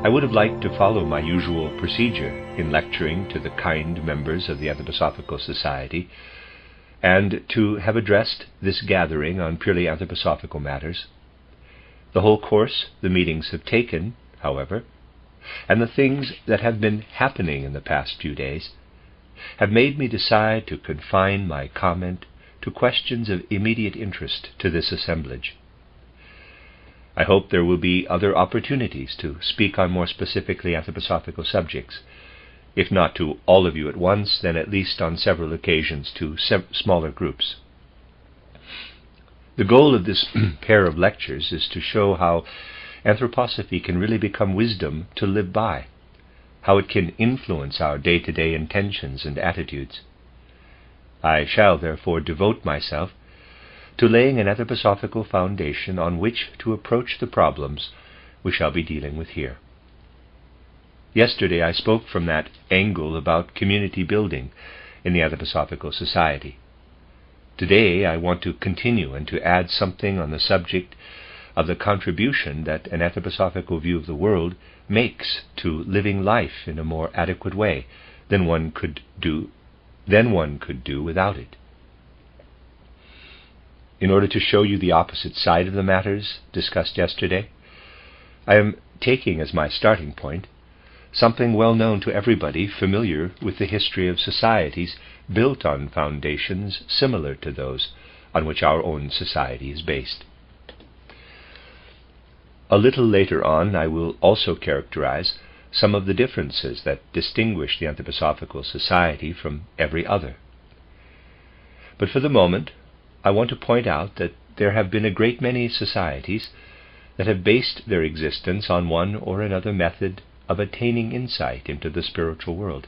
I would have liked to follow my usual procedure in lecturing to the kind members of the Anthroposophical Society, and to have addressed this gathering on purely anthroposophical matters. The whole course the meetings have taken, however, and the things that have been happening in the past few days, have made me decide to confine my comment to questions of immediate interest to this assemblage. I hope there will be other opportunities to speak on more specifically anthroposophical subjects, if not to all of you at once, then at least on several occasions to smaller groups. The goal of this pair of lectures is to show how anthroposophy can really become wisdom to live by, how it can influence our day-to-day intentions and attitudes. I shall therefore devote myself to laying an anthroposophical foundation on which to approach the problems we shall be dealing with here. Yesterday I spoke from that angle about community building in the Anthroposophical Society. Today I want to continue and to add something on the subject of the contribution that an anthroposophical view of the world makes to living life in a more adequate way than one could do without it. In order to show you the opposite side of the matters discussed yesterday, I am taking as my starting point something well known to everybody familiar with the history of societies built on foundations similar to those on which our own society is based. A little later on, I will also characterize some of the differences that distinguish the Anthroposophical Society from every other. But for the moment, I want to point out that there have been a great many societies that have based their existence on one or another method of attaining insight into the spiritual world,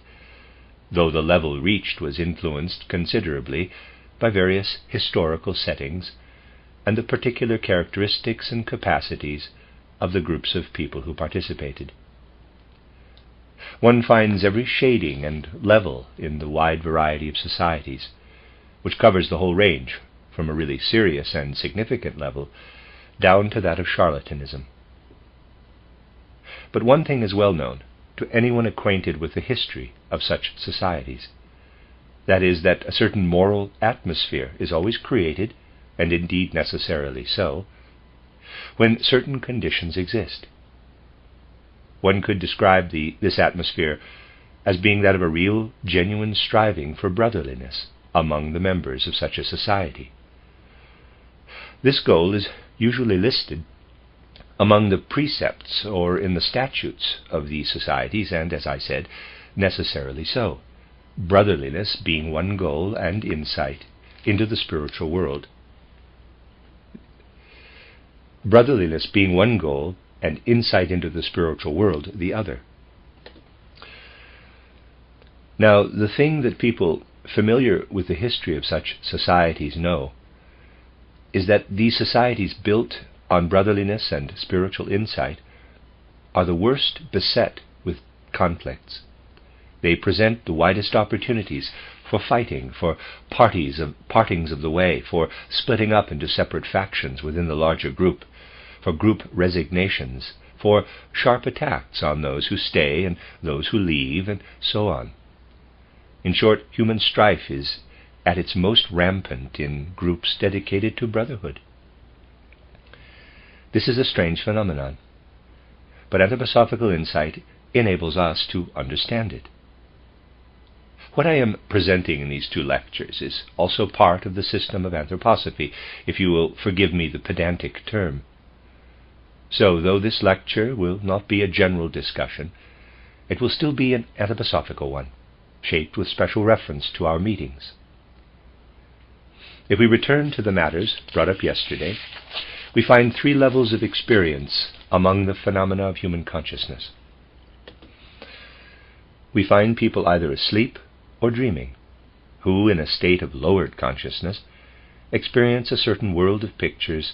though the level reached was influenced considerably by various historical settings and the particular characteristics and capacities of the groups of people who participated. One finds every shading and level in the wide variety of societies, which covers the whole range, from a really serious and significant level down to that of charlatanism. But one thing is well known to anyone acquainted with the history of such societies. That is, that a certain moral atmosphere is always created, and indeed necessarily so, when certain conditions exist. One could describe this atmosphere as being that of a real, genuine striving for brotherliness among the members of such a society. This goal is usually listed among the precepts or in the statutes of these societies, and, as I said, necessarily so, brotherliness being one goal and insight into the spiritual world. Brotherliness being one goal and insight into the spiritual world the other. Now, the thing that people familiar with the history of such societies know is that these societies built on brotherliness and spiritual insight are the worst beset with conflicts. They present the widest opportunities for fighting, for partings of the way, for splitting up into separate factions within the larger group, for group resignations, for sharp attacks on those who stay and those who leave, and so on. In short, human strife is at its most rampant in groups dedicated to brotherhood. This is a strange phenomenon, but anthroposophical insight enables us to understand it. What I am presenting in these two lectures is also part of the system of anthroposophy, if you will forgive me the pedantic term. So, though this lecture will not be a general discussion, it will still be an anthroposophical one, shaped with special reference to our meetings. If we return to the matters brought up yesterday, we find three levels of experience among the phenomena of human consciousness. We find people either asleep or dreaming, who, in a state of lowered consciousness, experience a certain world of pictures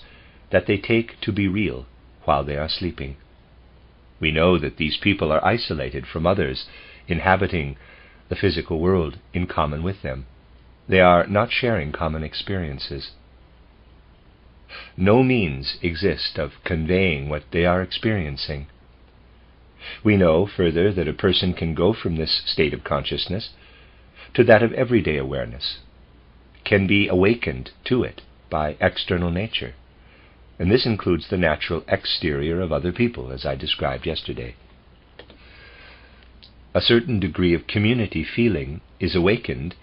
that they take to be real while they are sleeping. We know that these people are isolated from others inhabiting the physical world in common with them. They are not sharing common experiences. No means exist of conveying what they are experiencing. We know, further, that a person can go from this state of consciousness to that of everyday awareness, can be awakened to it by external nature, and this includes the natural exterior of other people, as I described yesterday. A certain degree of community feeling is awakened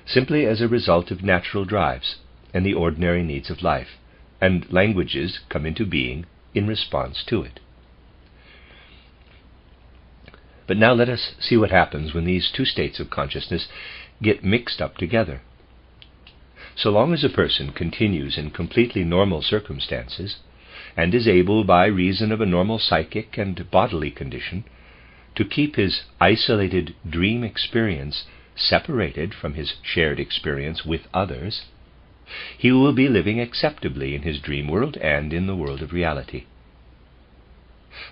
simply as a result of natural drives and the ordinary needs of life, and languages come into being in response to it. But now let us see what happens when these two states of consciousness get mixed up together. So long as a person continues in completely normal circumstances, and is able, by reason of a normal psychic and bodily condition, to keep his isolated dream experience separated from his shared experience with others, he will be living acceptably in his dream world and in the world of reality.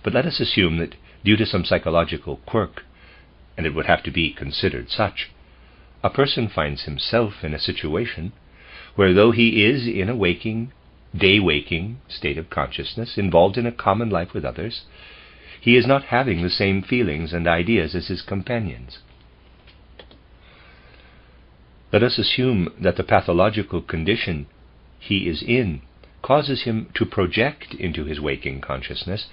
But let us assume that due to some psychological quirk, and it would have to be considered such, a person finds himself in a situation where, though he is in a day-waking state of consciousness, involved in a common life with others, he is not having the same feelings and ideas as his companions. Let us assume that the pathological condition he is in causes him to project into his waking consciousness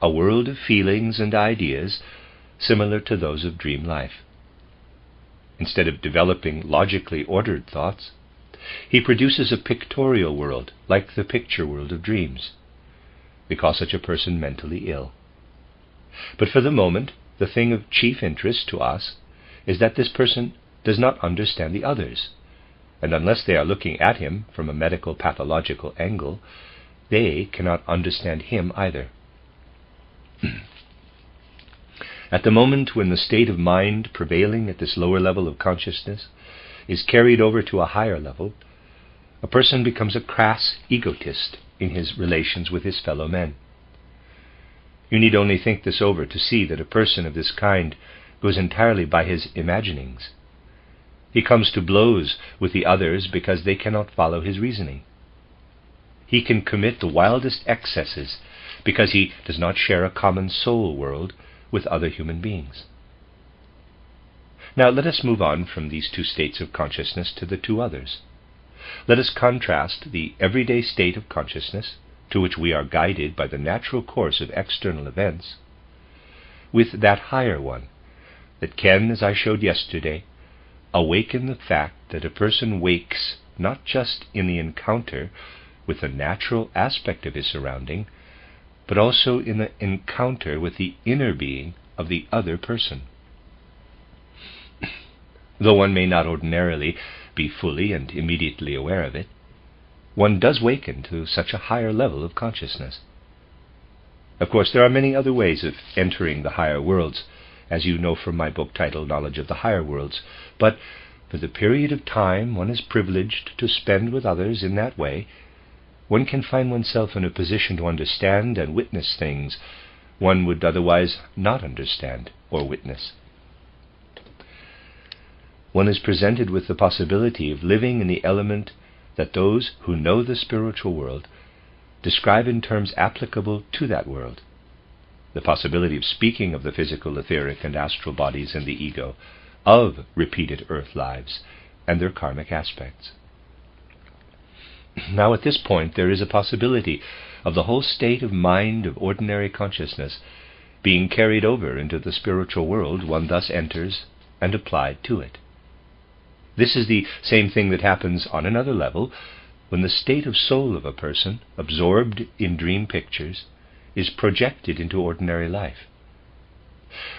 a world of feelings and ideas similar to those of dream life. Instead of developing logically ordered thoughts, he produces a pictorial world like the picture world of dreams. We call such a person mentally ill. But for the moment, the thing of chief interest to us is that this person does not understand the others, and unless they are looking at him from a medical pathological angle, they cannot understand him either. At the moment when the state of mind prevailing at this lower level of consciousness is carried over to a higher level, a person becomes a crass egotist in his relations with his fellow men. You need only think this over to see that a person of this kind goes entirely by his imaginings. He comes to blows with the others because they cannot follow his reasoning. He can commit the wildest excesses because he does not share a common soul world with other human beings. Now let us move on from these two states of consciousness to the two others. Let us contrast the everyday state of consciousness, to which we are guided by the natural course of external events, with that higher one that can, as I showed yesterday, awaken the fact that a person wakes not just in the encounter with the natural aspect of his surrounding, but also in the encounter with the inner being of the other person. Though one may not ordinarily be fully and immediately aware of it, one does waken to such a higher level of consciousness. Of course, there are many other ways of entering the higher worlds, as you know from my book titled Knowledge of the Higher Worlds, but for the period of time one is privileged to spend with others in that way, one can find oneself in a position to understand and witness things one would otherwise not understand or witness. One is presented with the possibility of living in the element that those who know the spiritual world describe in terms applicable to that world, the possibility of speaking of the physical, etheric, and astral bodies and the ego, of repeated earth lives and their karmic aspects. Now at this point there is a possibility of the whole state of mind of ordinary consciousness being carried over into the spiritual world one thus enters and applied to it. This is the same thing that happens on another level when the state of soul of a person, absorbed in dream pictures, is projected into ordinary life.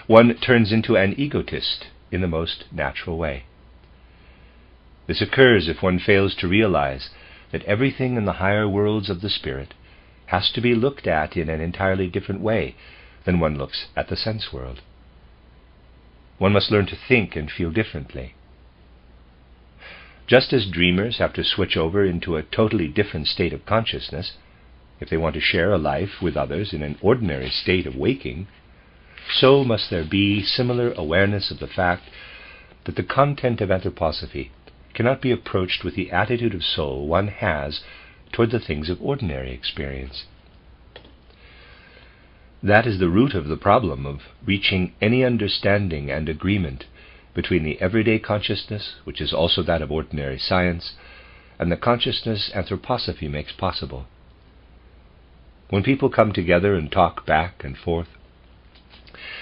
One turns into an egotist in the most natural way. This occurs if one fails to realize that everything in the higher worlds of the spirit has to be looked at in an entirely different way than one looks at the sense world. One must learn to think and feel differently. Just as dreamers have to switch over into a totally different state of consciousness if they want to share a life with others in an ordinary state of waking, so must there be similar awareness of the fact that the content of anthroposophy cannot be approached with the attitude of soul one has toward the things of ordinary experience. That is the root of the problem of reaching any understanding and agreement between the everyday consciousness, which is also that of ordinary science, and the consciousness anthroposophy makes possible. When people come together and talk back and forth,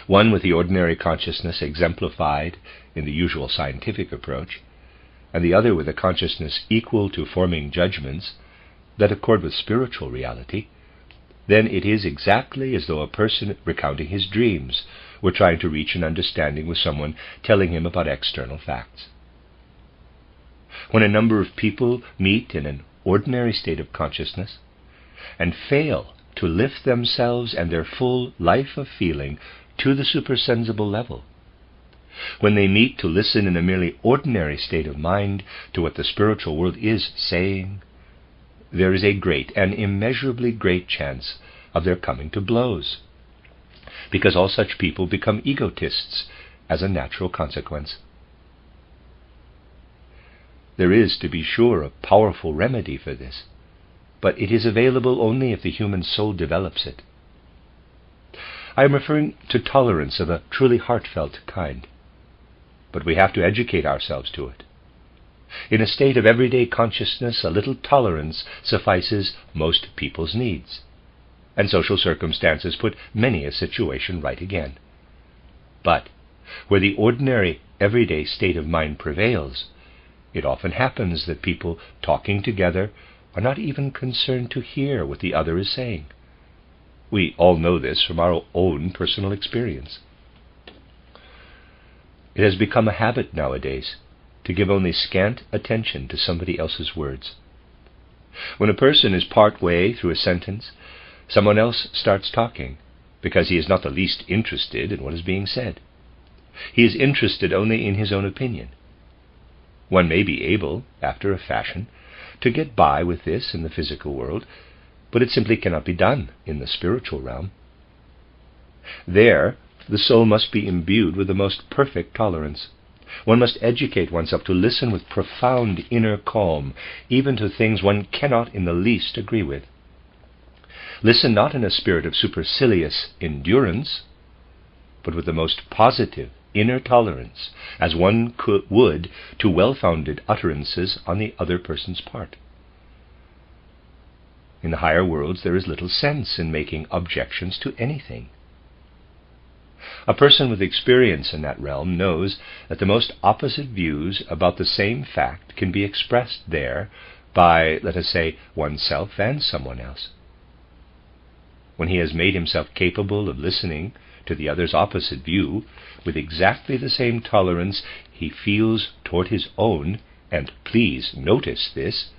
one with the ordinary consciousness exemplified in the usual scientific approach, and the other with a consciousness equal to forming judgments that accord with spiritual reality, then it is exactly as though a person recounting his dreams were trying to reach an understanding with someone telling him about external facts. When a number of people meet in an ordinary state of consciousness and fail to lift themselves and their full life of feeling to the supersensible level, when they meet to listen in a merely ordinary state of mind to what the spiritual world is saying, there is a great and immeasurably great chance of their coming to blows, because all such people become egotists as a natural consequence. There is, to be sure, a powerful remedy for this, but it is available only if the human soul develops it. I am referring to tolerance of a truly heartfelt kind, but we have to educate ourselves to it. In a state of everyday consciousness, a little tolerance suffices most people's needs, and social circumstances put many a situation right again. But where the ordinary everyday state of mind prevails, it often happens that people talking together are not even concerned to hear what the other is saying. We all know this from our own personal experience. It has become a habit nowadays to give only scant attention to somebody else's words. When a person is part way through a sentence, someone else starts talking, because he is not the least interested in what is being said. He is interested only in his own opinion. One may be able, after a fashion, to get by with this in the physical world, but it simply cannot be done in the spiritual realm. There, the soul must be imbued with the most perfect tolerance. One must educate oneself to listen with profound inner calm, even to things one cannot in the least agree with. Listen not in a spirit of supercilious endurance, but with the most positive inner tolerance, as one would to well-founded utterances on the other person's part. In the higher worlds there is little sense in making objections to anything. A person with experience in that realm knows that the most opposite views about the same fact can be expressed there by, let us say, oneself and someone else. When he has made himself capable of listening to the other's opposite view with exactly the same tolerance he feels toward his own, and please notice this,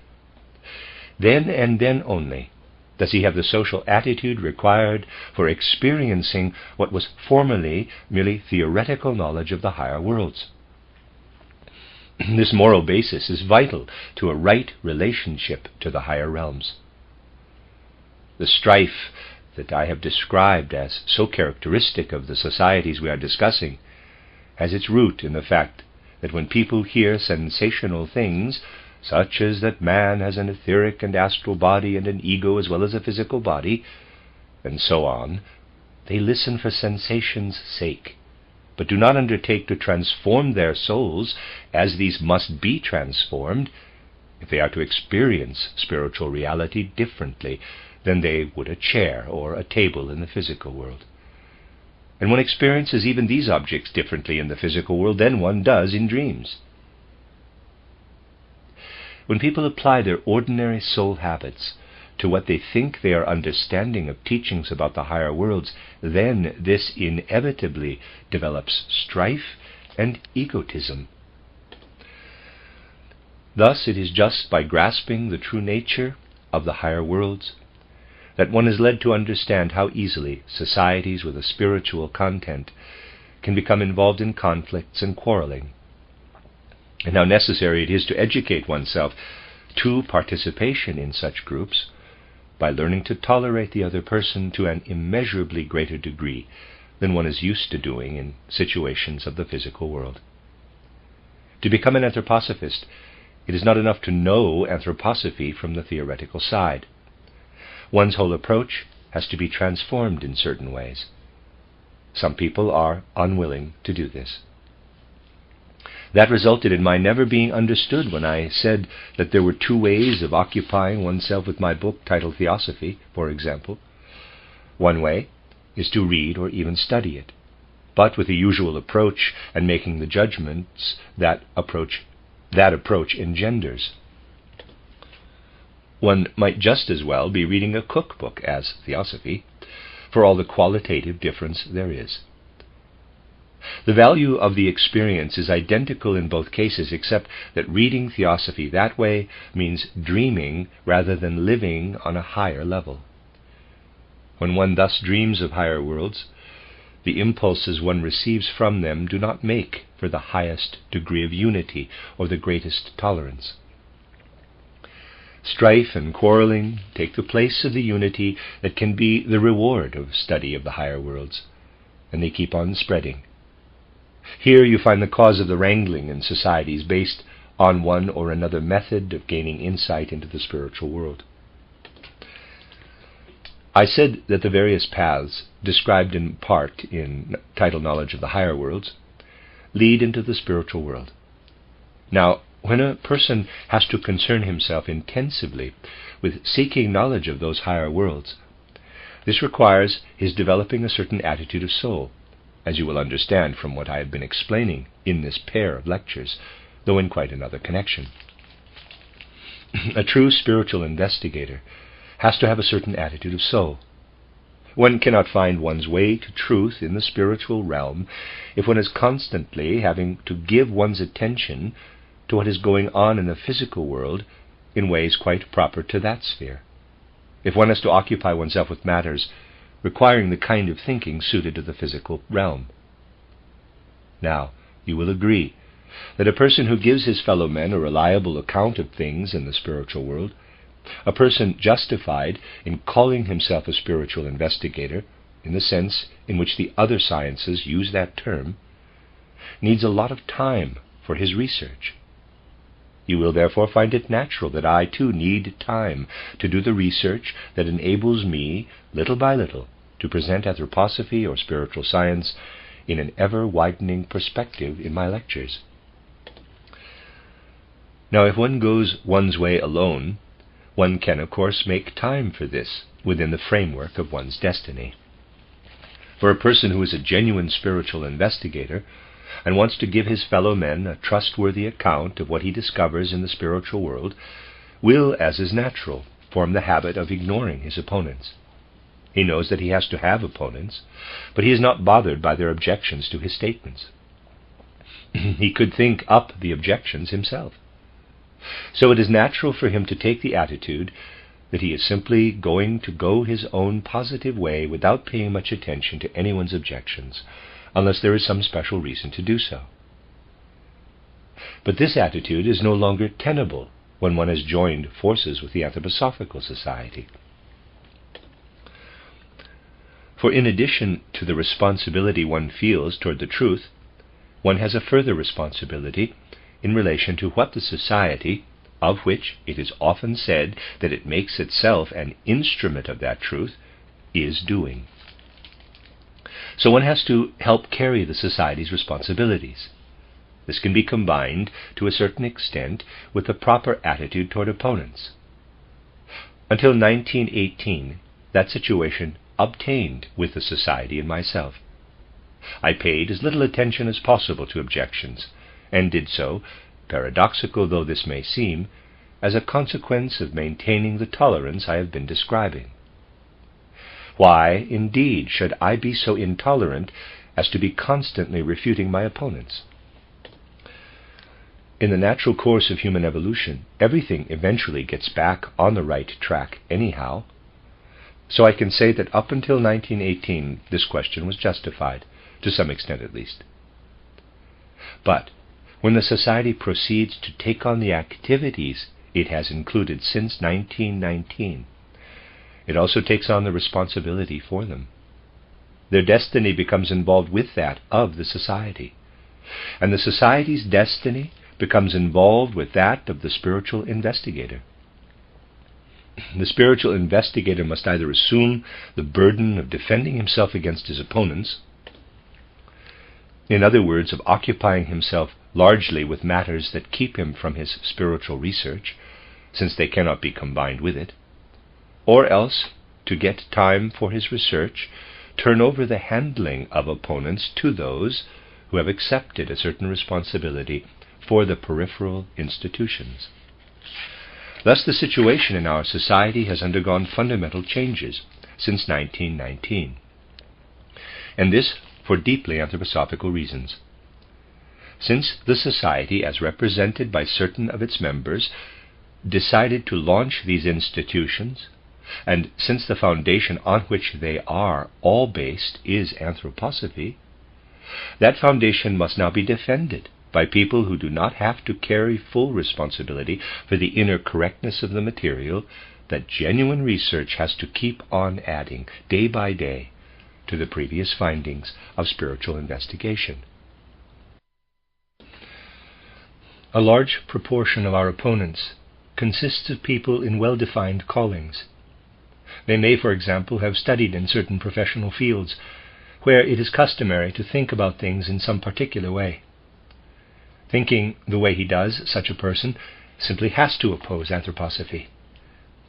then and then only does he have the social attitude required for experiencing what was formerly merely theoretical knowledge of the higher worlds. This moral basis is vital to a right relationship to the higher realms. The strife that I have described as so characteristic of the societies we are discussing has its root in the fact that when people hear sensational things, such as that man has an etheric and astral body and an ego as well as a physical body, and so on, they listen for sensation's sake, but do not undertake to transform their souls as these must be transformed if they are to experience spiritual reality differently than they would a chair or a table in the physical world. And one experiences even these objects differently in the physical world than one does in dreams. When people apply their ordinary soul habits to what they think they are understanding of teachings about the higher worlds, then this inevitably develops strife and egotism. Thus it is just by grasping the true nature of the higher worlds that one is led to understand how easily societies with a spiritual content can become involved in conflicts and quarreling, and how necessary it is to educate oneself to participation in such groups by learning to tolerate the other person to an immeasurably greater degree than one is used to doing in situations of the physical world. To become an anthroposophist, it is not enough to know anthroposophy from the theoretical side. One's whole approach has to be transformed in certain ways. Some people are unwilling to do this. That resulted in my never being understood when I said that there were two ways of occupying oneself with my book titled Theosophy, for example. One way is to read or even study it, but with the usual approach and making the judgments that approach engenders. One might just as well be reading a cookbook as Theosophy, for all the qualitative difference there is. The value of the experience is identical in both cases, except that reading Theosophy that way means dreaming rather than living on a higher level. When one thus dreams of higher worlds, the impulses one receives from them do not make for the highest degree of unity or the greatest tolerance. Strife and quarreling take the place of the unity that can be the reward of study of the higher worlds, and they keep on spreading. Here you find the cause of the wrangling in societies based on one or another method of gaining insight into the spiritual world. I said that the various paths, described in part in Title Knowledge of the Higher Worlds, lead into the spiritual world. Now, when a person has to concern himself intensively with seeking knowledge of those higher worlds, this requires his developing a certain attitude of soul, as you will understand from what I have been explaining in this pair of lectures, though in quite another connection. A true spiritual investigator has to have a certain attitude of soul. One cannot find one's way to truth in the spiritual realm if one is constantly having to give one's attention to what is going on in the physical world in ways quite proper to that sphere. If one has to occupy oneself with matters requiring the kind of thinking suited to the physical realm. Now, you will agree that a person who gives his fellow men a reliable account of things in the spiritual world, a person justified in calling himself a spiritual investigator, in the sense in which the other sciences use that term, needs a lot of time for his research. You will therefore find it natural that I too need time to do the research that enables me, little by little, to present anthroposophy or spiritual science in an ever-widening perspective in my lectures. Now, if one goes one's way alone, one can, of course, make time for this within the framework of one's destiny. For a person who is a genuine spiritual investigator and wants to give his fellow men a trustworthy account of what he discovers in the spiritual world, will, as is natural, form the habit of ignoring his opponents. He knows that he has to have opponents, but he is not bothered by their objections to his statements. He could think up the objections himself. So it is natural for him to take the attitude that he is simply going to go his own positive way without paying much attention to anyone's objections, unless there is some special reason to do so. But this attitude is no longer tenable when one has joined forces with the Anthroposophical Society. For in addition to the responsibility one feels toward the truth, one has a further responsibility in relation to what the society, of which it is often said that it makes itself an instrument of that truth, is doing. So one has to help carry the society's responsibilities. This can be combined to a certain extent with the proper attitude toward opponents. Until 1918, that situation obtained with the society and myself. I paid as little attention as possible to objections, and did so, paradoxical though this may seem, as a consequence of maintaining the tolerance I have been describing. Why, indeed, should I be so intolerant as to be constantly refuting my opponents? In the natural course of human evolution, everything eventually gets back on the right track anyhow. So I can say that up until 1918, this question was justified, to some extent at least. But when the Society proceeds to take on the activities it has included since 1919, it also takes on the responsibility for them. Their destiny becomes involved with that of the Society, and the Society's destiny becomes involved with that of the spiritual investigator. The spiritual investigator must either assume the burden of defending himself against his opponents, in other words, of occupying himself largely with matters that keep him from his spiritual research, since they cannot be combined with it, or else, to get time for his research, turn over the handling of opponents to those who have accepted a certain responsibility for the peripheral institutions. Thus, the situation in our society has undergone fundamental changes since 1919, and this for deeply anthroposophical reasons. Since the society, as represented by certain of its members, decided to launch these institutions, and since the foundation on which they are all based is anthroposophy, that foundation must now be defended by people who do not have to carry full responsibility for the inner correctness of the material that genuine research has to keep on adding, day by day, to the previous findings of spiritual investigation. A large proportion of our opponents consists of people in well-defined callings. They may, for example, have studied in certain professional fields where it is customary to think about things in some particular way. Thinking the way he does, such a person simply has to oppose anthroposophy.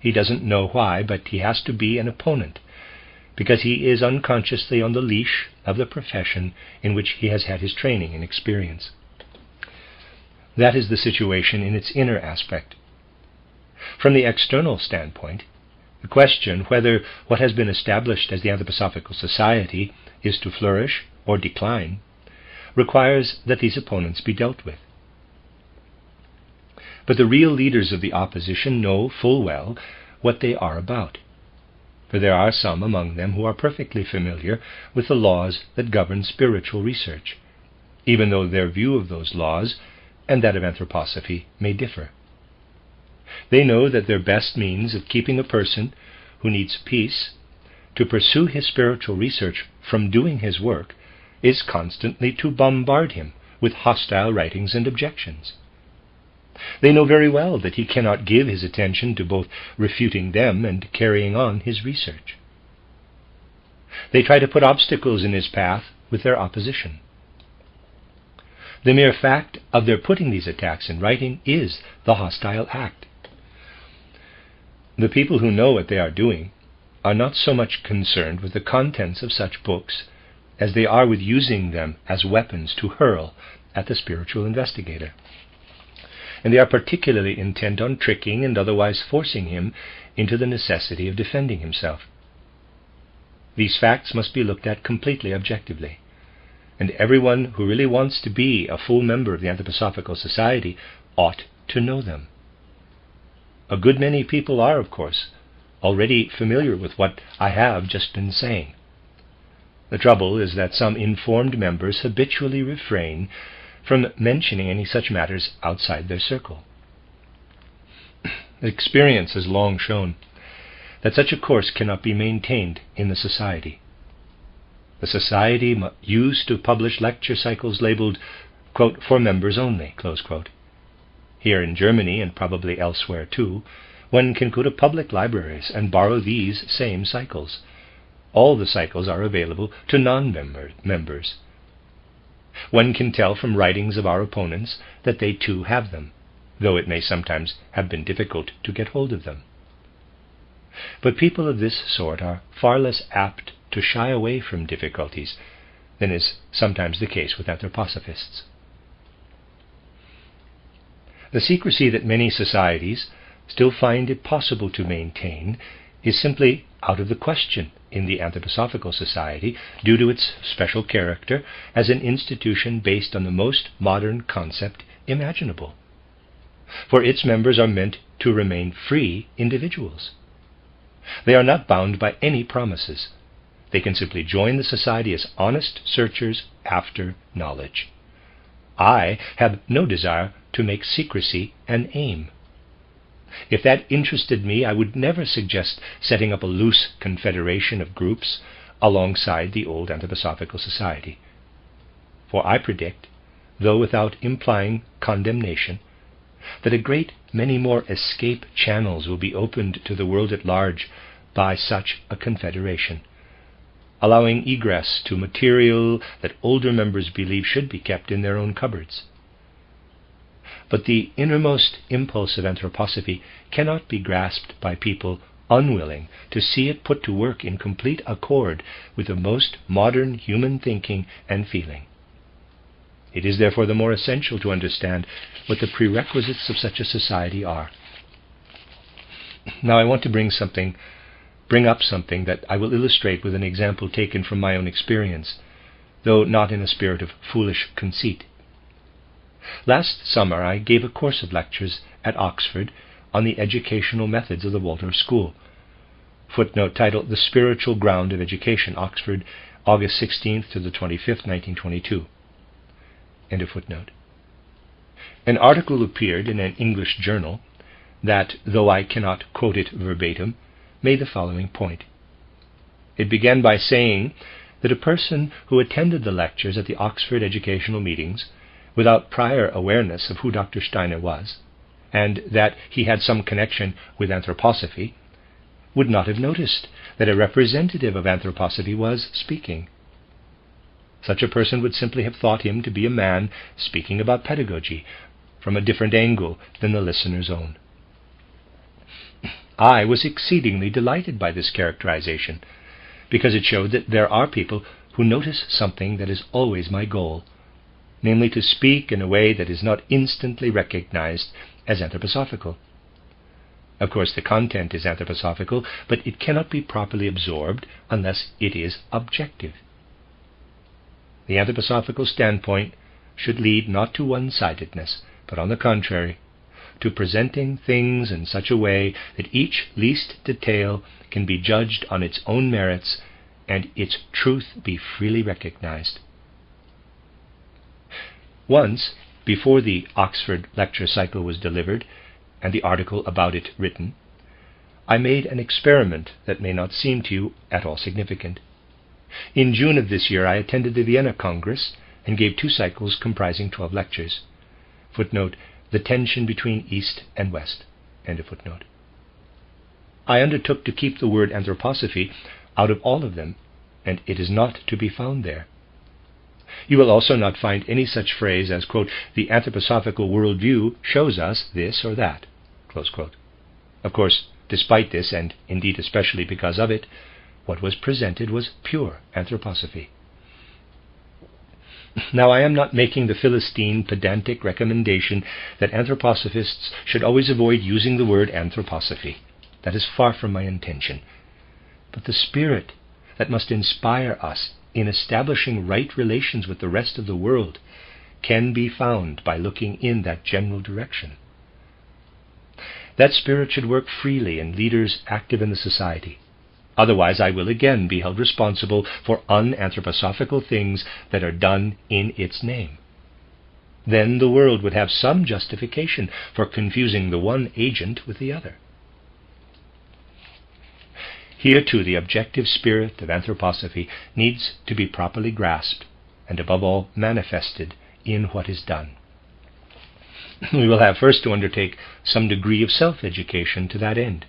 He doesn't know why, but he has to be an opponent, because he is unconsciously on the leash of the profession in which he has had his training and experience. That is the situation in its inner aspect. From the external standpoint, the question whether what has been established as the Anthroposophical Society is to flourish or decline requires that these opponents be dealt with. But the real leaders of the opposition know full well what they are about, for there are some among them who are perfectly familiar with the laws that govern spiritual research, even though their view of those laws and that of anthroposophy may differ. They know that their best means of keeping a person who needs peace to pursue his spiritual research from doing his work is constantly to bombard him with hostile writings and objections. They know very well that he cannot give his attention to both refuting them and carrying on his research. They try to put obstacles in his path with their opposition. The mere fact of their putting these attacks in writing is the hostile act. The people who know what they are doing are not so much concerned with the contents of such books as they are with using them as weapons to hurl at the spiritual investigator. And they are particularly intent on tricking and otherwise forcing him into the necessity of defending himself. These facts must be looked at completely objectively, and everyone who really wants to be a full member of the Anthroposophical Society ought to know them. A good many people are, of course, already familiar with what I have just been saying. The trouble is that some informed members habitually refrain from mentioning any such matters outside their circle. Experience has long shown that such a course cannot be maintained in the society. The society used to publish lecture cycles labeled, quote, "for members only," close quote. Here in Germany, and probably elsewhere too, one can go to public libraries and borrow these same cycles. All the cycles are available to non-members. One can tell from writings of our opponents that they too have them, though it may sometimes have been difficult to get hold of them. But people of this sort are far less apt to shy away from difficulties than is sometimes the case with anthroposophists. The secrecy that many societies still find it possible to maintain is simply out of the question in the Anthroposophical Society due to its special character as an institution based on the most modern concept imaginable. For its members are meant to remain free individuals. They are not bound by any promises. They can simply join the society as honest searchers after knowledge. I have no desire to make secrecy an aim. If that interested me, I would never suggest setting up a loose confederation of groups alongside the old Anthroposophical Society. For I predict, though without implying condemnation, that a great many more escape channels will be opened to the world at large by such a confederation, allowing egress to material that older members believe should be kept in their own cupboards. But the innermost impulse of anthroposophy cannot be grasped by people unwilling to see it put to work in complete accord with the most modern human thinking and feeling. It is therefore the more essential to understand what the prerequisites of such a society are. Now I want to bring up something that I will illustrate with an example taken from my own experience, though not in a spirit of foolish conceit. Last summer I gave a course of lectures at Oxford on the educational methods of the Waldorf School. Footnote titled The Spiritual Ground of Education, Oxford, August 16th to the 25th, 1922. End of footnote. An article appeared in an English journal that, though I cannot quote it verbatim, made the following point. It began by saying that a person who attended the lectures at the Oxford educational meetings without prior awareness of who Dr. Steiner was, and that he had some connection with anthroposophy, would not have noticed that a representative of anthroposophy was speaking. Such a person would simply have thought him to be a man speaking about pedagogy from a different angle than the listener's own. I was exceedingly delighted by this characterization, because it showed that there are people who notice something that is always my goal, namely to speak in a way that is not instantly recognized as anthroposophical. Of course, the content is anthroposophical, but it cannot be properly absorbed unless it is objective. The anthroposophical standpoint should lead not to one-sidedness, but on the contrary, to presenting things in such a way that each least detail can be judged on its own merits and its truth be freely recognized. Once, before the Oxford lecture cycle was delivered and the article about it written, I made an experiment that may not seem to you at all significant. In June of this year I attended the Vienna Congress and gave 2 cycles comprising 12 lectures. Footnote, the tension between East and West. End of footnote. I undertook to keep the word anthroposophy out of all of them, and it is not to be found there. You will also not find any such phrase as, quote, the anthroposophical worldview shows us this or that, close quote. Of course, despite this, and indeed especially because of it, what was presented was pure anthroposophy. Now I am not making the Philistine pedantic recommendation that anthroposophists should always avoid using the word anthroposophy. That is far from my intention. But the spirit that must inspire us in establishing right relations with the rest of the world can be found by looking in that general direction. That spirit should work freely in leaders active in the society. Otherwise I will again be held responsible for unanthroposophical things that are done in its name. Then the world would have some justification for confusing the one agent with the other. Here too the objective spirit of anthroposophy needs to be properly grasped and above all manifested in what is done. We will have first to undertake some degree of self-education to that end.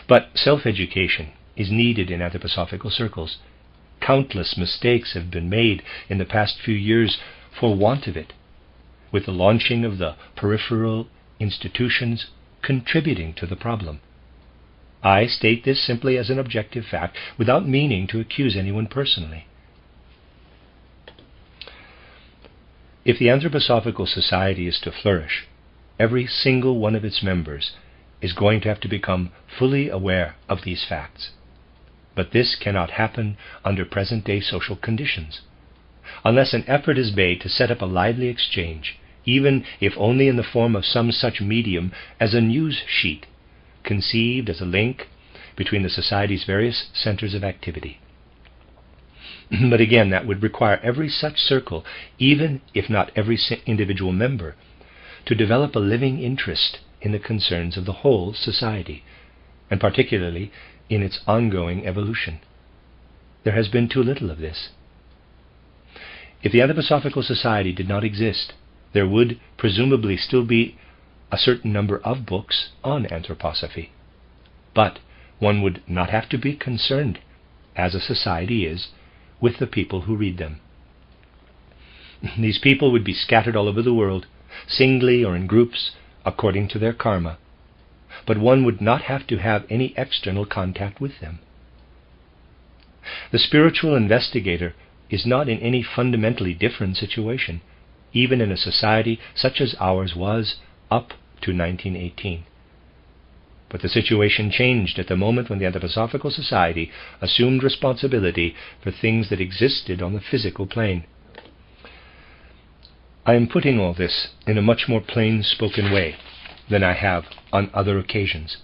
But self-education is needed in anthroposophical circles. Countless mistakes have been made in the past few years for want of it, with the launching of the peripheral institutions contributing to the problem. I state this simply as an objective fact, without meaning to accuse anyone personally. If the Anthroposophical Society is to flourish, every single one of its members is going to have to become fully aware of these facts. But this cannot happen under present-day social conditions, unless an effort is made to set up a lively exchange, even if only in the form of some such medium as a news sheet, conceived as a link between the Society's various centers of activity. But again, that would require every such circle, even if not every individual member, to develop a living interest in the concerns of the whole society, and particularly in its ongoing evolution. There has been too little of this. If the Anthroposophical Society did not exist, there would presumably still be a certain number of books on anthroposophy. But one would not have to be concerned, as a society is, with the people who read them. These people would be scattered all over the world, singly or in groups, according to their karma, but one would not have to have any external contact with them. The spiritual investigator is not in any fundamentally different situation, even in a society such as ours was up to 1918. But the situation changed at the moment when the Anthroposophical Society assumed responsibility for things that existed on the physical plane. I am putting all this in a much more plain-spoken way than I have on other occasions,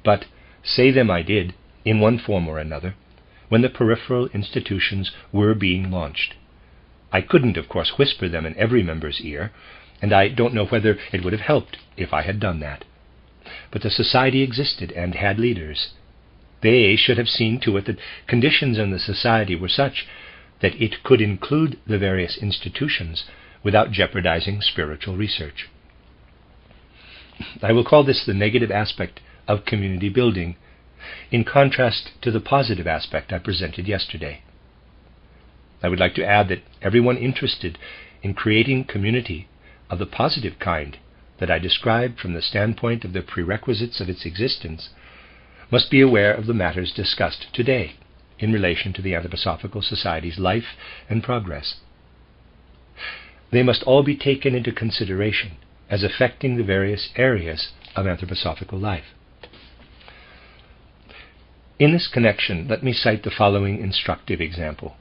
but say them I did, in one form or another, when the peripheral institutions were being launched. I couldn't, of course, whisper them in every member's ear, and I don't know whether it would have helped if I had done that. But the society existed and had leaders. They should have seen to it that conditions in the society were such that it could include the various institutions without jeopardizing spiritual research. I will call this the negative aspect of community building, in contrast to the positive aspect I presented yesterday. I would like to add that everyone interested in creating community of the positive kind that I described from the standpoint of the prerequisites of its existence must be aware of the matters discussed today in relation to the Anthroposophical Society's life and progress. They must all be taken into consideration as affecting the various areas of anthroposophical life. In this connection, let me cite the following instructive example.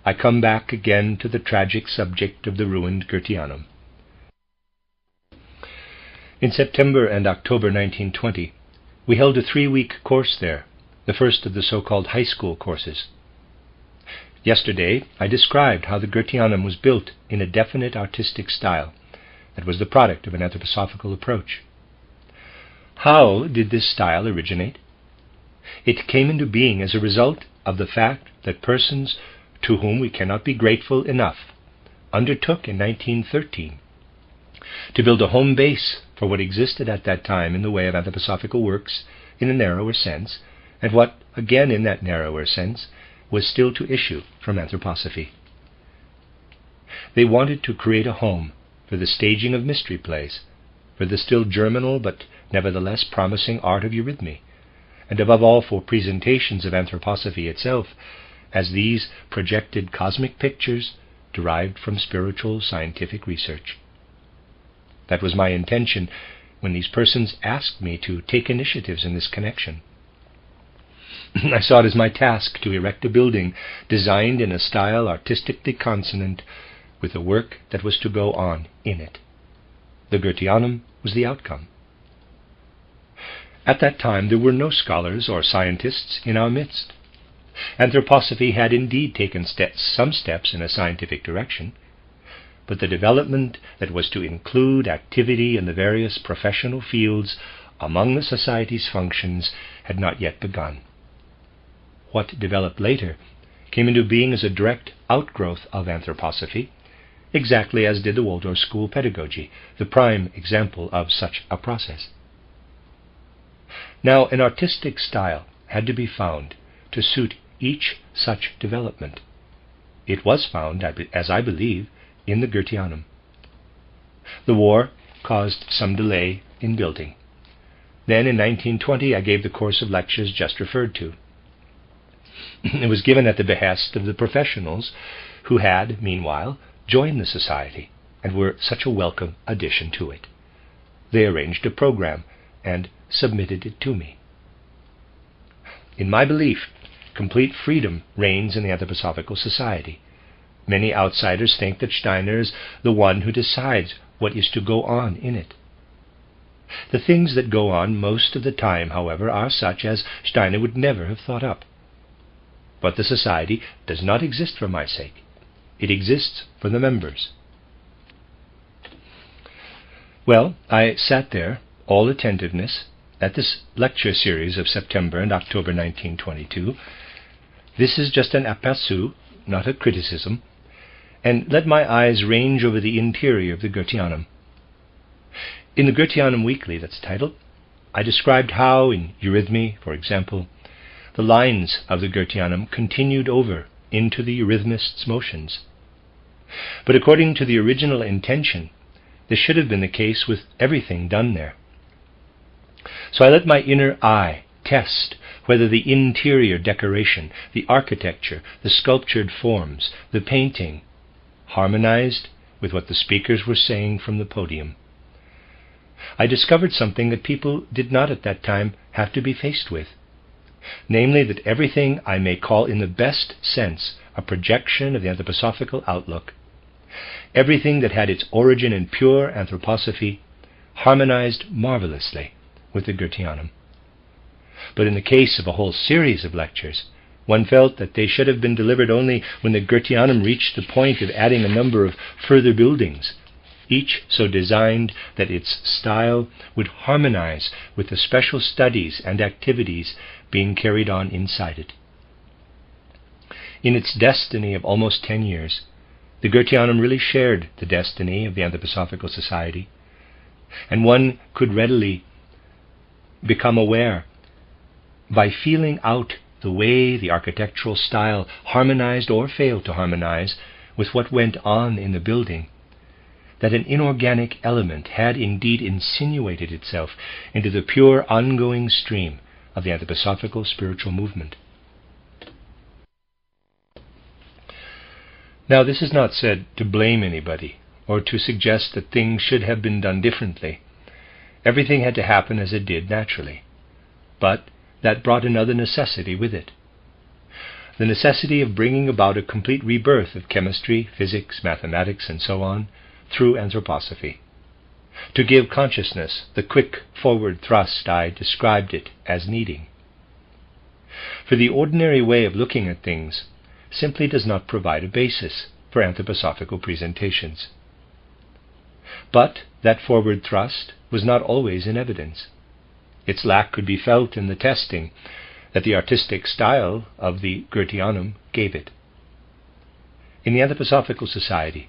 I come back again to the tragic subject of the ruined Goetheanum. In September and October 1920, we held a 3-week course there, the first of the so-called high school courses. Yesterday, I described how the Goetheanum was built in a definite artistic style that was the product of an anthroposophical approach. How did this style originate? It came into being as a result of the fact that persons to whom we cannot be grateful enough undertook in 1913 to build a home base for what existed at that time in the way of anthroposophical works in a narrower sense, and what, again in that narrower sense, was still to issue from anthroposophy. They wanted to create a home for the staging of mystery plays, for the still germinal but nevertheless promising art of eurythmy, and above all for presentations of anthroposophy itself as these projected cosmic pictures derived from spiritual scientific research. That was my intention when these persons asked me to take initiatives in this connection. I saw it as my task to erect a building designed in a style artistically consonant with the work that was to go on in it. The Goetheanum was the outcome. At that time there were no scholars or scientists in our midst. Anthroposophy had indeed taken some steps in a scientific direction, but the development that was to include activity in the various professional fields among the society's functions had not yet begun. What developed later came into being as a direct outgrowth of anthroposophy, exactly as did the Waldorf school pedagogy, the prime example of such a process. Now, an artistic style had to be found to suit each such development. It was found, as I believe, in the Goetheanum. The war caused some delay in building. Then, in 1920, I gave the course of lectures just referred to. It was given at the behest of the professionals who had, meanwhile, joined the society and were such a welcome addition to it. They arranged a program and submitted it to me. In my belief, complete freedom reigns in the Anthroposophical Society. Many outsiders think that Steiner is the one who decides what is to go on in it. The things that go on most of the time, however, are such as Steiner would never have thought up. But the society does not exist for my sake. It exists for the members. Well, I sat there, all attentiveness, at this lecture series of September and October 1922. This is just an aperçu, not a criticism, and let my eyes range over the interior of the Goetheanum. In the Goetheanum Weekly, that's titled, I described how, in eurythmy, for example, the lines of the Goetheanum continued over into the eurythmist's motions. But according to the original intention, this should have been the case with everything done there. So I let my inner eye test whether the interior decoration, the architecture, the sculptured forms, the painting, harmonized with what the speakers were saying from the podium. I discovered something that people did not at that time have to be faced with, namely that everything I may call in the best sense a projection of the anthroposophical outlook, everything that had its origin in pure anthroposophy, harmonized marvelously with the Goetheanum. But in the case of a whole series of lectures, one felt that they should have been delivered only when the Goetheanum reached the point of adding a number of further buildings, each so designed that its style would harmonize with the special studies and activities being carried on inside it. In its destiny of almost 10 years, the Goetheanum really shared the destiny of the Anthroposophical Society, and one could readily become aware, by feeling out the way the architectural style harmonized or failed to harmonize with what went on in the building, that an inorganic element had indeed insinuated itself into the pure ongoing stream of the anthroposophical spiritual movement. Now, this is not said to blame anybody or to suggest that things should have been done differently. Everything had to happen as it did naturally, but that brought another necessity with it. The necessity of bringing about a complete rebirth of chemistry, physics, mathematics, and so on, through anthroposophy. To give consciousness the quick forward thrust I described it as needing. For the ordinary way of looking at things simply does not provide a basis for anthroposophical presentations. But that forward thrust was not always in evidence. Its lack could be felt in the testing that the artistic style of the Goetheanum gave it. In the Anthroposophical Society,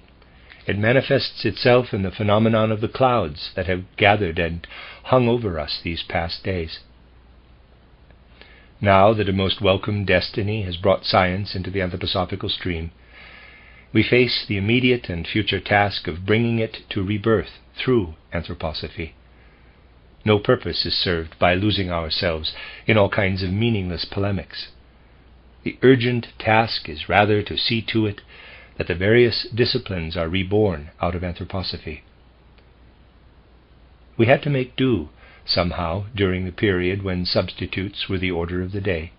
it manifests itself in the phenomenon of the clouds that have gathered and hung over us these past days. Now that a most welcome destiny has brought science into the anthroposophical stream, we face the immediate and future task of bringing it to rebirth through anthroposophy. No purpose is served by losing ourselves in all kinds of meaningless polemics. The urgent task is rather to see to it that the various disciplines are reborn out of anthroposophy. We had to make do somehow during the period when substitutes were the order of the day.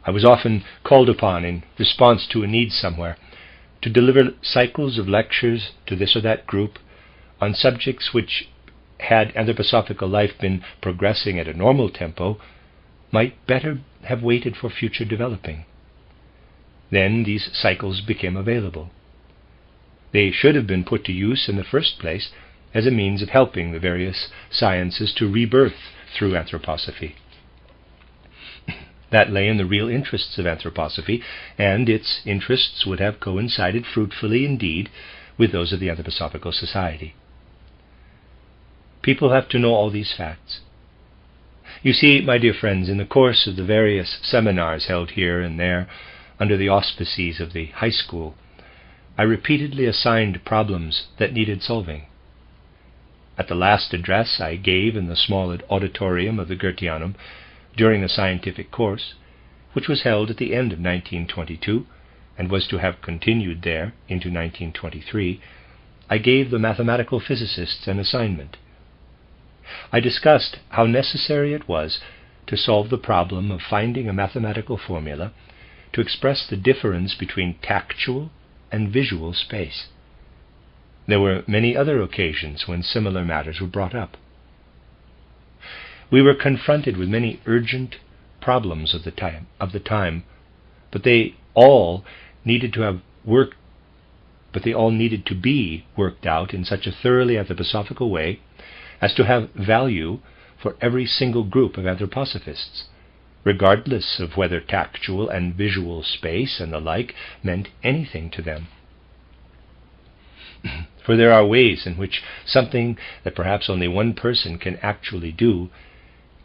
I was often called upon, in response to a need somewhere, to deliver cycles of lectures to this or that group on subjects which, had anthroposophical life been progressing at a normal tempo, might better have waited for future developing. Then these cycles became available. They should have been put to use in the first place as a means of helping the various sciences to rebirth through anthroposophy. That lay in the real interests of anthroposophy, and its interests would have coincided fruitfully indeed with those of the Anthroposophical Society. People have to know all these facts. You see, my dear friends, in the course of the various seminars held here and there under the auspices of the high school, I repeatedly assigned problems that needed solving. At the last address I gave in the small auditorium of the Goetheanum during the scientific course, which was held at the end of 1922 and was to have continued there into 1923, I gave the mathematical physicists an assignment. I discussed how necessary it was to solve the problem of finding a mathematical formula to express the difference between tactual and visual space. There were many other occasions when similar matters were brought up. We were confronted with many urgent problems of the time, but they all needed to be worked out in such a thoroughly anthroposophical way as to have value for every single group of anthroposophists, regardless of whether tactual and visual space and the like meant anything to them. For there are ways in which something that perhaps only one person can actually do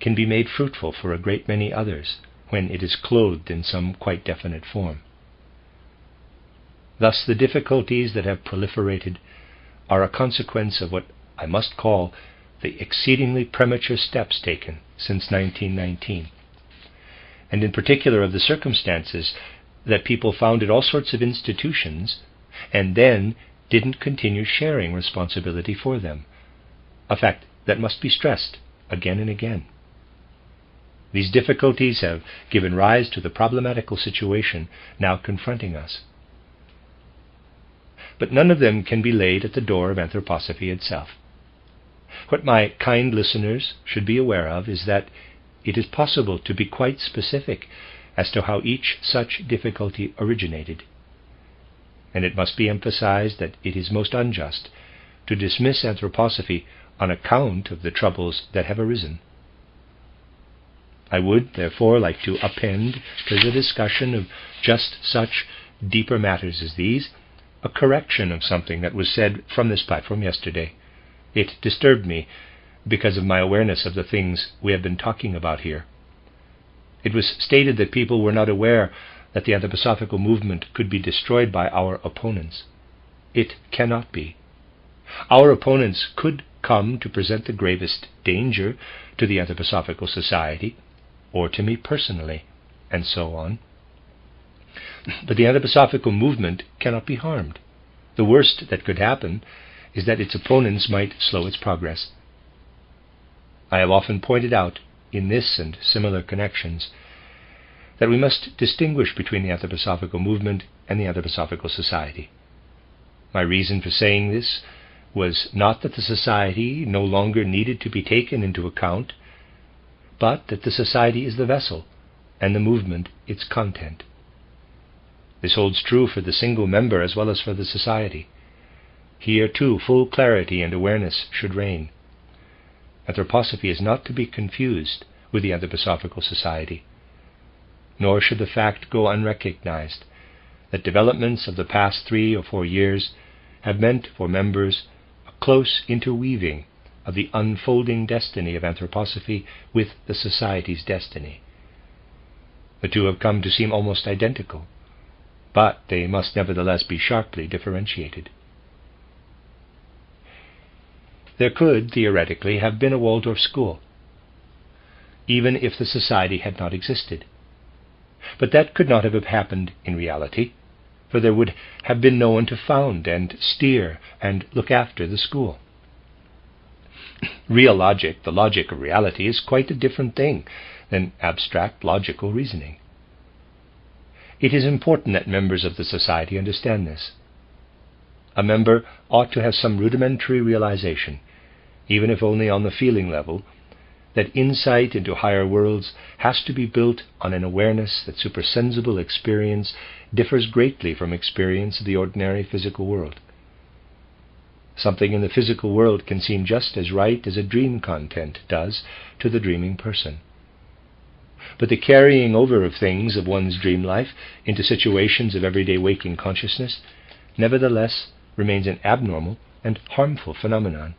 can be made fruitful for a great many others when it is clothed in some quite definite form. Thus the difficulties that have proliferated are a consequence of what I must call the exceedingly premature steps taken since 1919, and in particular of the circumstances that people founded all sorts of institutions and then didn't continue sharing responsibility for them, a fact that must be stressed again and again. These difficulties have given rise to the problematical situation now confronting us. But none of them can be laid at the door of anthroposophy itself. What my kind listeners should be aware of is that it is possible to be quite specific as to how each such difficulty originated. And it must be emphasized that it is most unjust to dismiss anthroposophy on account of the troubles that have arisen. I would, therefore, like to append to the discussion of just such deeper matters as these a correction of something that was said from this platform yesterday. It disturbed me because of my awareness of the things we have been talking about here. It was stated that people were not aware that the Anthroposophical movement could be destroyed by our opponents. It cannot be. Our opponents could come to present the gravest danger to the Anthroposophical Society, or to me personally, and so on. But the Anthroposophical movement cannot be harmed. The worst that could happen is that its opponents might slow its progress. I have often pointed out, in this and similar connections, that we must distinguish between the Anthroposophical movement and the Anthroposophical Society. My reason for saying this was not that the Society no longer needed to be taken into account, but that the Society is the vessel, and the movement its content. This holds true for the single member as well as for the Society. Here, too, full clarity and awareness should reign. Anthroposophy is not to be confused with the Anthroposophical Society, nor should the fact go unrecognized that developments of the past 3 or 4 years have meant for members a close interweaving of the unfolding destiny of anthroposophy with the Society's destiny. The two have come to seem almost identical, but they must nevertheless be sharply differentiated. There could, theoretically, have been a Waldorf school, even if the Society had not existed. But that could not have happened in reality, for there would have been no one to found and steer and look after the school. Real logic, the logic of reality, is quite a different thing than abstract logical reasoning. It is important that members of the Society understand this. A member ought to have some rudimentary realization, even if only on the feeling level, that insight into higher worlds has to be built on an awareness that supersensible experience differs greatly from experience of the ordinary physical world. Something in the physical world can seem just as right as a dream content does to the dreaming person. But the carrying over of things of one's dream life into situations of everyday waking consciousness nevertheless remains an abnormal and harmful phenomenon.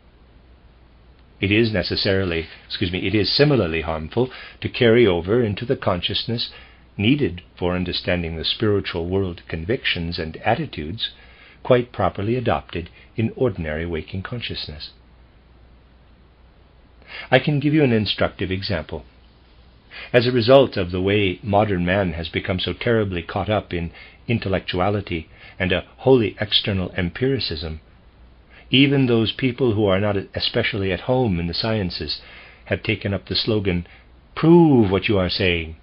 It is similarly harmful to carry over into the consciousness needed for understanding the spiritual world convictions and attitudes quite properly adopted in ordinary waking consciousness. I can give you an instructive example. As a result of the way modern man has become so terribly caught up in intellectuality and a wholly external empiricism, even those people who are not especially at home in the sciences have taken up the slogan, "Prove what you are saying."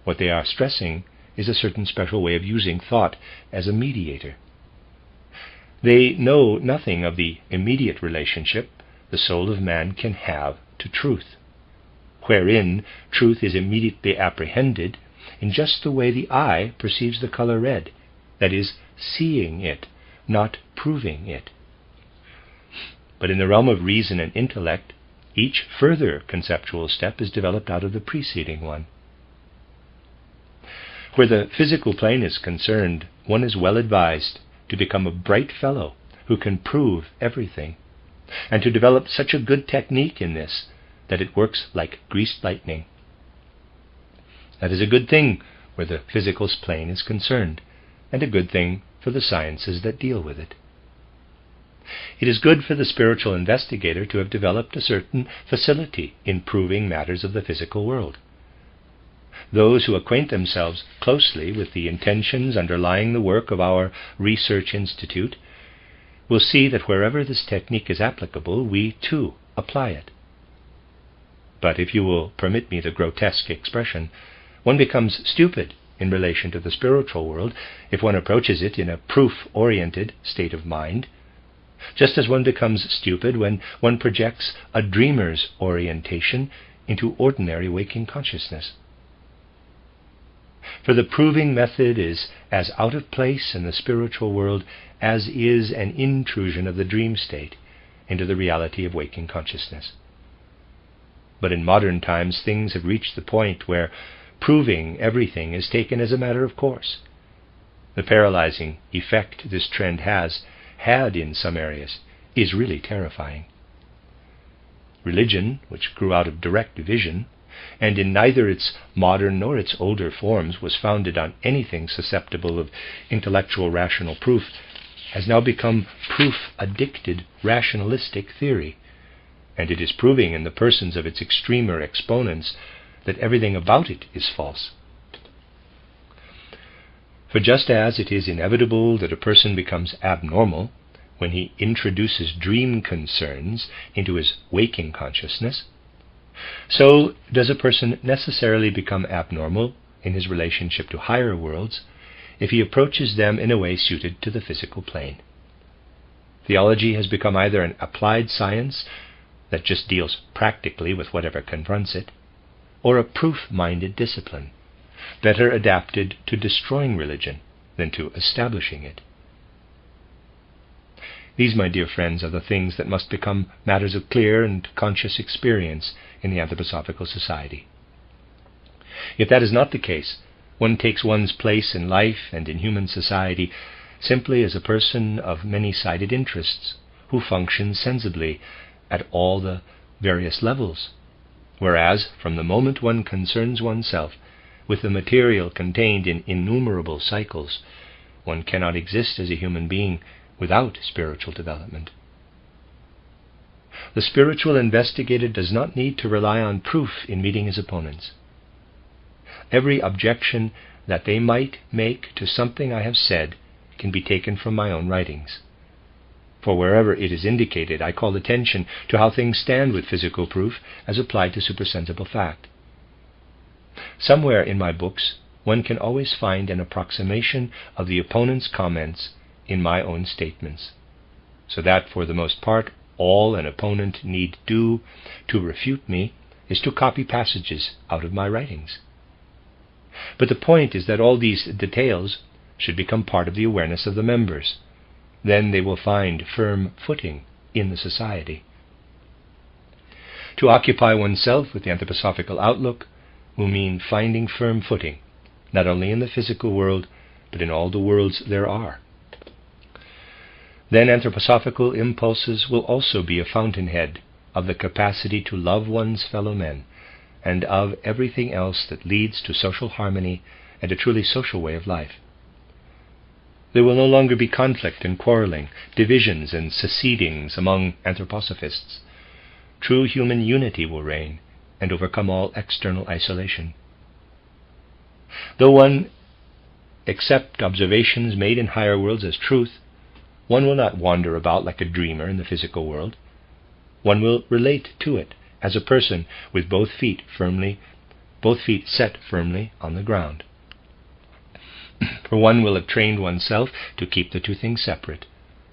What they are stressing is a certain special way of using thought as a mediator. They know nothing of the immediate relationship the soul of man can have to truth, wherein truth is immediately apprehended in just the way the eye perceives the color red, that is, seeing it, not proving it. But in the realm of reason and intellect, each further conceptual step is developed out of the preceding one. Where the physical plane is concerned, one is well advised to become a bright fellow who can prove everything, and to develop such a good technique in this that it works like greased lightning. That is a good thing where the physical plane is concerned, and a good thing for the sciences that deal with it. It is good for the spiritual investigator to have developed a certain facility in proving matters of the physical world. Those who acquaint themselves closely with the intentions underlying the work of our research institute will see that wherever this technique is applicable, we too apply it. But if you will permit me the grotesque expression, one becomes stupid in relation to the spiritual world if one approaches it in a proof-oriented state of mind, just as one becomes stupid when one projects a dreamer's orientation into ordinary waking consciousness. For the proving method is as out of place in the spiritual world as is an intrusion of the dream state into the reality of waking consciousness. But in modern times things have reached the point where proving everything is taken as a matter of course. The paralyzing effect this trend has had in some areas is really terrifying. Religion, which grew out of direct vision, and in neither its modern nor its older forms was founded on anything susceptible of intellectual rational proof, has now become proof-addicted rationalistic theory, and it is proving in the persons of its extremer exponents that everything about it is false. For just as it is inevitable that a person becomes abnormal when he introduces dream concerns into his waking consciousness, so does a person necessarily become abnormal in his relationship to higher worlds if he approaches them in a way suited to the physical plane. Theology has become either an applied science that just deals practically with whatever confronts it, or a proof-minded discipline, better adapted to destroying religion than to establishing it. These, my dear friends, are the things that must become matters of clear and conscious experience in the Anthroposophical Society. If that is not the case, one takes one's place in life and in human society simply as a person of many-sided interests who functions sensibly at all the various levels, whereas from the moment one concerns oneself with the material contained in innumerable cycles, one cannot exist as a human being without spiritual development. The spiritual investigator does not need to rely on proof in meeting his opponents. Every objection that they might make to something I have said can be taken from my own writings. For wherever it is indicated, I call attention to how things stand with physical proof as applied to supersensible fact. Somewhere in my books, one can always find an approximation of the opponent's comments in my own statements, so that for the most part all an opponent need do to refute me is to copy passages out of my writings. But the point is that all these details should become part of the awareness of the members. Then they will find firm footing in the society. To occupy oneself with the anthroposophical outlook will mean finding firm footing, not only in the physical world, but in all the worlds there are. Then anthroposophical impulses will also be a fountainhead of the capacity to love one's fellow men, and of everything else that leads to social harmony and a truly social way of life. There will no longer be conflict and quarreling, divisions and secedings among anthroposophists. True human unity will reign and overcome all external isolation. Though one accept observations made in higher worlds as truth, one will not wander about like a dreamer in the physical world. One will relate to it as a person with both feet set firmly on the ground. For one will have trained oneself to keep the two things separate,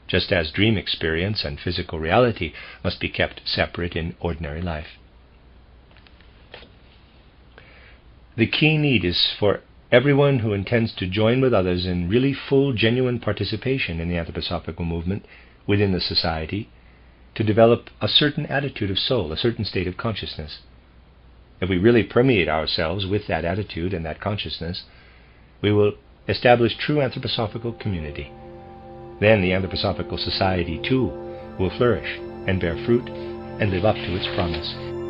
just as dream experience and physical reality must be kept separate in ordinary life. The key need is for everyone who intends to join with others in really full, genuine participation in the anthroposophical movement within the society to develop a certain attitude of soul, a certain state of consciousness. If we really permeate ourselves with that attitude and that consciousness, we will establish true anthroposophical community, then the Anthroposophical Society too will flourish and bear fruit and live up to its promise.